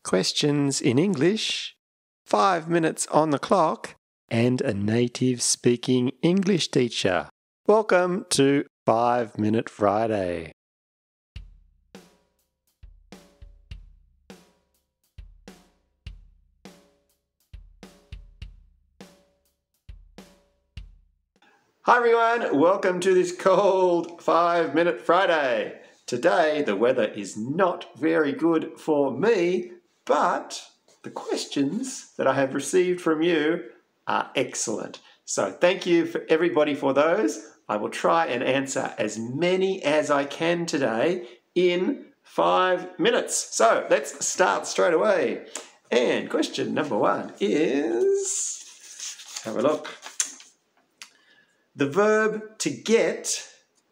questions in English, 5 minutes on the clock, and a native speaking English teacher. Welcome to 5 Minute Friday. Hi everyone, welcome to this cold 5 Minute Friday. Today the weather is not very good for me, but the questions that I have received from you are excellent. So thank you for everybody for those. I will try and answer as many as I can today in 5 minutes. So let's start straight away. And question number 1 is, have a look. The verb to get,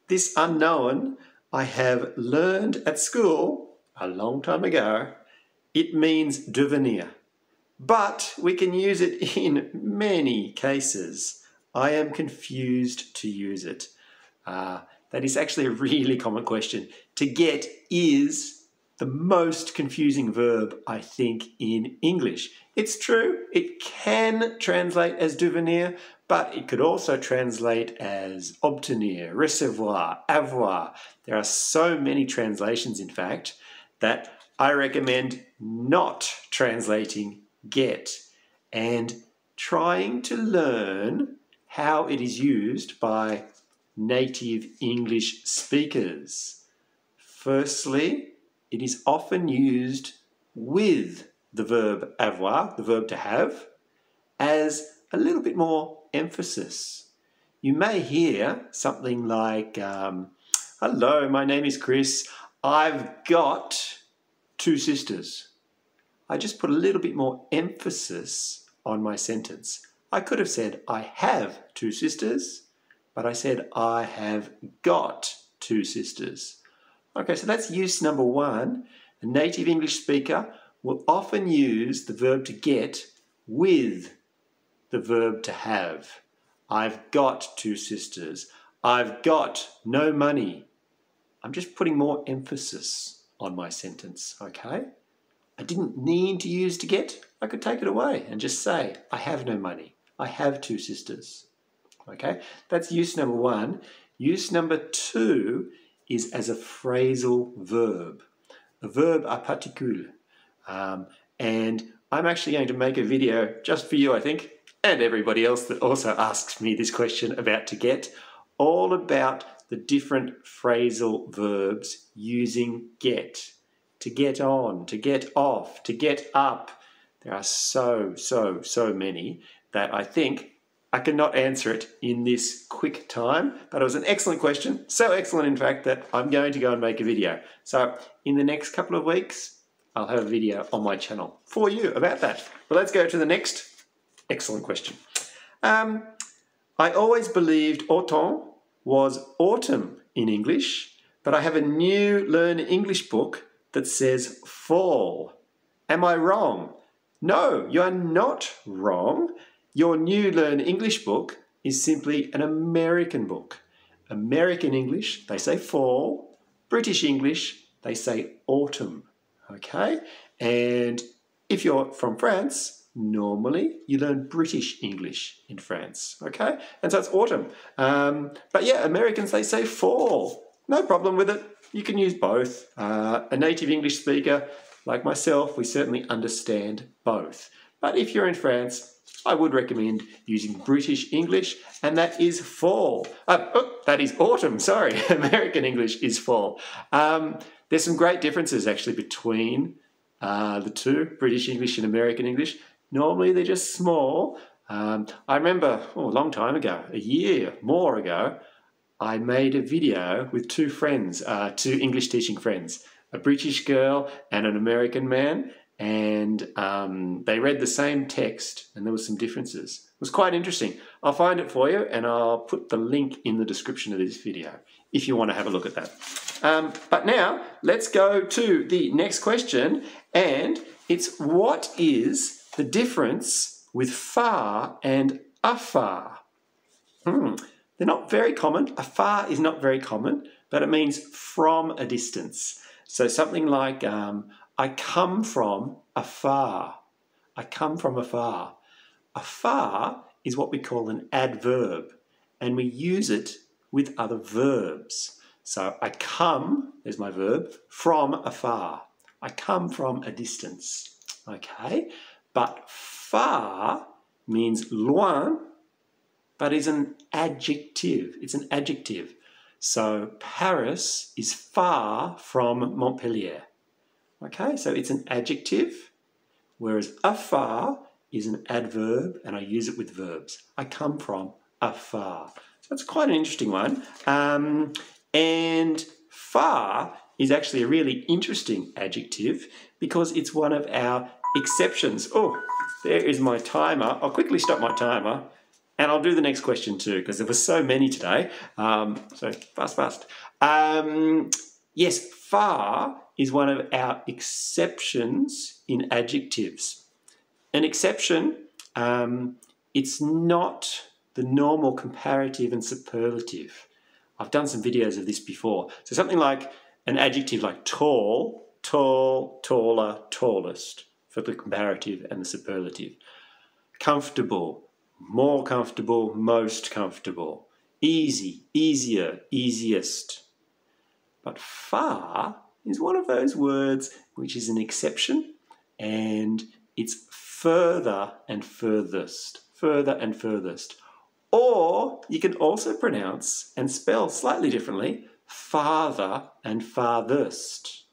this unknown, I have learned at school a long time ago. It means devenir, but we can use it in many cases. I am confused to use it. That is actually a really common question. To get is the most confusing verb, I think, in English. It's true, it can translate as devenir, but it could also translate as obtenir, recevoir, avoir. There are so many translations, in fact, that I recommend not translating get and trying to learn how it is used by native English speakers. Firstly, it is often used with the verb avoir, the verb to have, as a little bit more emphasis. You may hear something like, hello, my name is Chris. I've got 2 sisters. I just put a little bit more emphasis on my sentence. I could have said, I have 2 sisters, but I said, I have got 2 sisters. Okay, so that's use number 1. A native English speaker will often use the verb to get with the verb to have. I've got 2 sisters. I've got no money. I'm just putting more emphasis on my sentence, okay? I didn't need to use to get. I could take it away and just say, I have no money. I have 2 sisters, okay? That's use number 1. Use number 2 is as a phrasal verb. A verb à particule. And I'm actually going to make a video just for you, I think, and everybody else that also asks me this question about to get, all about the different phrasal verbs using get. To get on, to get off, to get up. There are so many that I think I cannot answer it in this quick time, but it was an excellent question. So excellent, in fact, that I'm going to go and make a video. So in the next couple of weeks, I'll have a video on my channel for you about that. But let's go to the next excellent question. I always believed automne was autumn in English, but I have a new Learn English book that says fall. Am I wrong? No, you are not wrong. Your new Learn English book is simply an American book. American English, they say fall. British English, they say autumn. Okay? And if you're from France, normally you learn British English in France. Okay? And so it's autumn. But yeah, Americans, they say fall. No problem with it. You can use both. A native English speaker like myself, we certainly understand both. But if you're in France, I would recommend using British English, and that is fall. That is autumn, sorry. American English is fall. There's some great differences actually between the two, British English and American English. Normally they're just small. I remember a long time ago, a year more ago, I made a video with 2 friends, 2 English teaching friends, a British girl and an American man, and they read the same text and there were some differences. It was quite interesting. I'll find it for you and I'll put the link in the description of this video if you want to have a look at that. But now let's go to the next question, and it's what is the difference with far and afar? They're not very common. Afar is not very common, but it means from a distance. So something like, I come from afar. I come from afar. Afar is what we call an adverb, and we use it with other verbs. So I come, there's my verb, from afar. I come from a distance, okay? But far means loin, but is an adjective. It's an adjective. So Paris is far from Montpellier. Okay, so it's an adjective, whereas afar is an adverb, and I use it with verbs. I come from afar. So that's quite an interesting one. And far is actually a really interesting adjective because it's one of our exceptions. Oh, there is my timer. I'll quickly stop my timer and I'll do the next question too because there were so many today. So fast. Yes, far is one of our exceptions in adjectives. An exception, it's not the normal comparative and superlative. I've done some videos of this before. So something like an adjective like tall, tall, taller, tallest for the comparative and the superlative. Comfortable, more comfortable, most comfortable. Easy, easier, easiest. But far is one of those words which is an exception, and it's further and furthest, further and furthest. Or you can also pronounce and spell slightly differently, farther and farthest.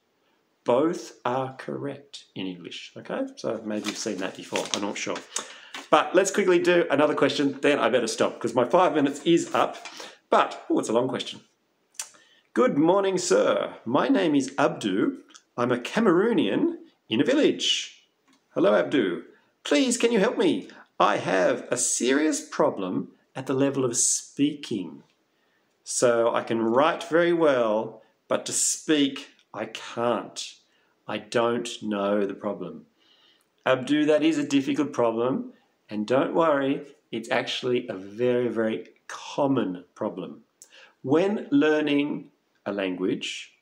Both are correct in English, okay? So maybe you've seen that before, I'm not sure. But let's quickly do another question, then I better stop because my 5 minutes is up. But, oh, it's a long question. Good morning, sir. My name is Abdu. I'm a Cameroonian in a village. Hello, Abdu. Please, can you help me? I have a serious problem at the level of speaking. So I can write very well, but to speak, I can't. I don't know the problem. Abdu, that is a difficult problem, and don't worry, it's actually a very, very common problem. When learning a language,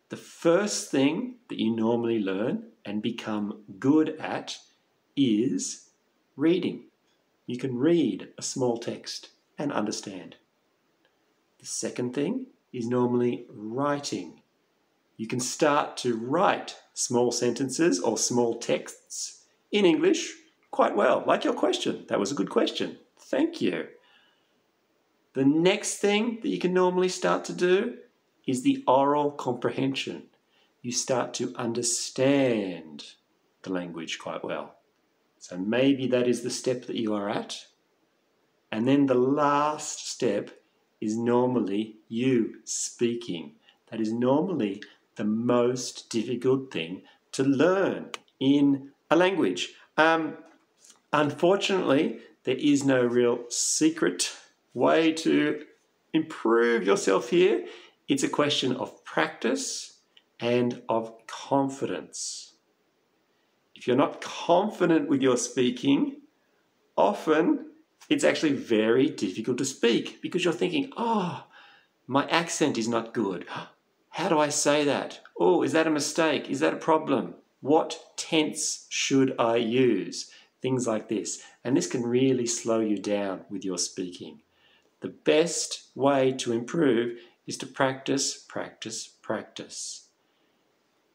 the first thing that you normally learn and become good at is reading. You can read a small text and understand. The second thing is normally writing. You can start to write small sentences or small texts in English quite well, like your question. That was a good question. Thank you. The next thing that you can normally start to do is the oral comprehension. You start to understand the language quite well. So maybe that is the step that you are at. And then the last step is normally you speaking. That is normally the most difficult thing to learn in a language. Unfortunately, there is no real secret way to improve yourself here. It's a question of practice and of confidence. If you're not confident with your speaking, often it's actually very difficult to speak because you're thinking, oh, my accent is not good. How do I say that? Oh, is that a mistake? Is that a problem? What tense should I use? Things like this. And this can really slow you down with your speaking. The best way to improve is to practice, practice, practice.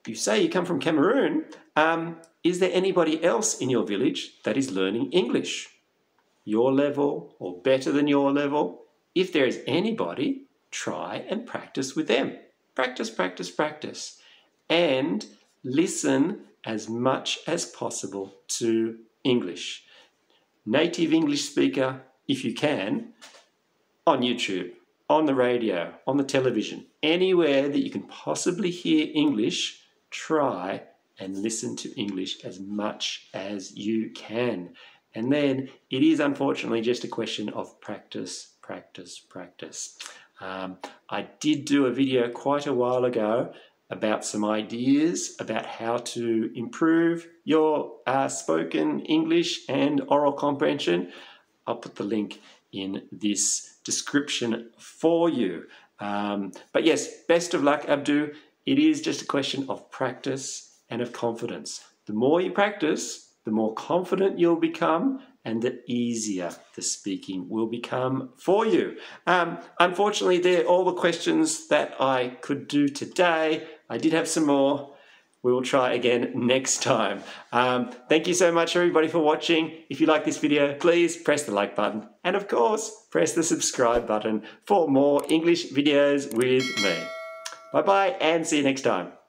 You say you come from Cameroon. Is there anybody else in your village that is learning English? Your level or better than your level? If there is anybody, try and practice with them. Practice, practice, practice. And listen as much as possible to English. Native English speaker, if you can, on YouTube, on the radio, on the television, anywhere that you can possibly hear English, try and listen to English as much as you can. And then it is unfortunately just a question of practice, practice, practice. I did do a video quite a while ago about some ideas about how to improve your spoken English and oral comprehension. I'll put the link in this description for you. But yes, best of luck, Abdu. It is just a question of practice and of confidence. The more you practice, the more confident you'll become, and the easier the speaking will become for you. Unfortunately, they're all the questions that I could do today. I did have some more. We will try again next time. Thank you so much, everybody, for watching. If you like this video, please press the like button. And of course, press the subscribe button for more English videos with me. Bye-bye, and see you next time.